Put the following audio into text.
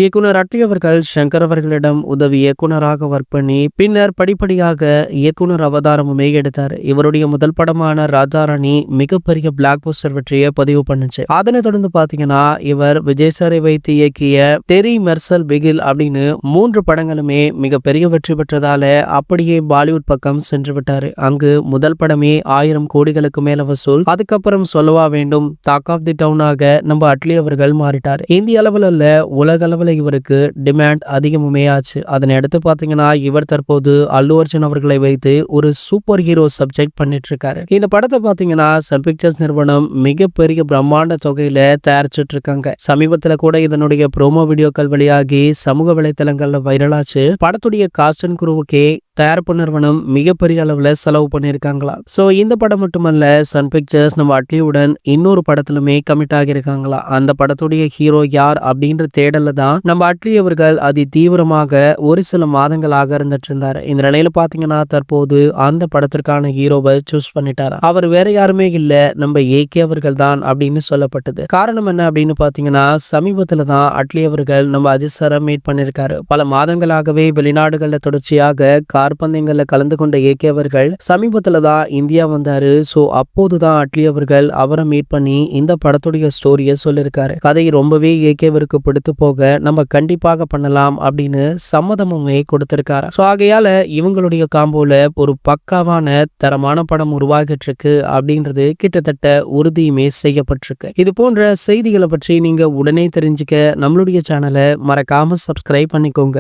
இயக்குனர் அட்லி அவர்கள் சங்கர் அவர்களிடம் உதவி இயக்குனராக ஒர்க் பண்ணி பின்னர் படிப்படியாக இயக்குனர் அவதாரமுமே எடுத்தார். இவருடைய முதல் படமான ராஜா ராணி மிகப்பெரிய பிளாக் போஸ்டர் வெற்றியை பதிவு பண்ணுச்சு. அதனைத் தொடர்ந்து பாத்தீங்கன்னா இவர் விஜய் சாரை வைத்து இயக்கிய டெரி மெர்சல் பிகில் அப்படின்னு 3 படங்களுமே மிகப்பெரிய வெற்றி பெற்றதால அப்படியே பாலிவுட் பக்கம் சென்று விட்டாரு. அங்கு முதல் படமே 1000 கோடிகளுக்கு மேல வசூல். அதுக்கப்புறம் சொல்லவா வேண்டும், டாக் ஆஃப் தி டவுனாக நம்ம அட்லி அவர்கள் மாறிட்டார். இந்திய அளவில் அல்ல, உலக அளவில் இவருக்கு டிமாண்ட் அதிகமுமே ஆச்சு. அதனை அடுத்து பாத்தீங்கன்னா இவர் தற்போது அல்லு அர்ஜுன் அவர்களை வைத்து ஒரு சூப்பர் ஹீரோ சப்ஜெக்ட் பண்ணிட்டு இருக்காரு. இந்த படத்தை பாத்தீங்கன்னா சன் பிக்சர்ஸ் நிறுவனம் மிகப்பெரிய பிரம்மாண்ட தொகையில தயாரிச்சுட்டு இருக்காங்க. சமீபத்துல கூட இதனுடைய ப்ரோமோ வீடியோக்கள் வெளியாகி சமூக வலைதளங்கள்ல வைரலாச்சு. படத்துடைய காஸ்ட் அண்ட் குரூவுக்கே தயாரிப்பு நிறுவனம் மிகப்பெரிய அளவுல செலவு பண்ணியிருக்காங்களா. சோ இந்த படம் மட்டுமல்ல, சன் பிக்சர்ஸ் நம்ம அட்லியுடன் இன்னொரு படத்திலுமே கமிட் ஆகியிருக்காங்களா. அந்த படத்துடைய ஹீரோ யார் அப்படின்ற தேடல தான் நம்ம அட்லி அவர்கள் அதி தீவிரமாக ஒரு சில மாதங்களாக இருந்துட்டு இருந்தாரு. இந்த நிலையில பாத்தீங்கன்னா தற்போது அந்த படத்திற்கான ஹீரோவை சூஸ் பண்ணிட்டாரு. அவர் வேற யாருமே இல்ல, நம்ம ஏகே அவர்கள் தான் அப்படின்னு சொல்லப்பட்டது. காரணம் என்ன அப்படின்னு பாத்தீங்கன்னா சமீபத்துல தான் அட்லி அவர்கள் நம்ம அஜித் சாரை மீட் பண்ணிருக்காரு. பல மாதங்களாகவே வெளிநாடுகள்ல தொடர்ச்சியாக பந்தயங்கள்ல கலந்து கொண்ட ஏகே அவர்கள் சமீபத்துல தான் இந்தியா வந்தாரு. சோ அப்போதுதான் அட்லி அவர்கள் அவரை மீட் பண்ணி இந்த படத்துடைய ஸ்டோரிய சொல்லிருக்காரு. கதை ரொம்பவே ஏகேவருக்கு பிடித்து போக நம்ம கண்டிப்பாக பண்ணலாம் அப்படின்னு சம்மதமுமே கொடுத்திருக்காரு. சோ ஆகையால இவங்களுடைய காம்போல ஒரு பக்காவான தரமான படம் உருவாகிட்டு இருக்கு அப்படின்றது கிட்டத்தட்ட உறுதியுமே செய்யப்பட்டிருக்கு. இது போன்ற செய்திகளை பற்றி நீங்க உடனே தெரிஞ்சுக்க நம்மளுடைய சேனலை மறக்காம சப்ஸ்கிரைப் பண்ணிக்கோங்க.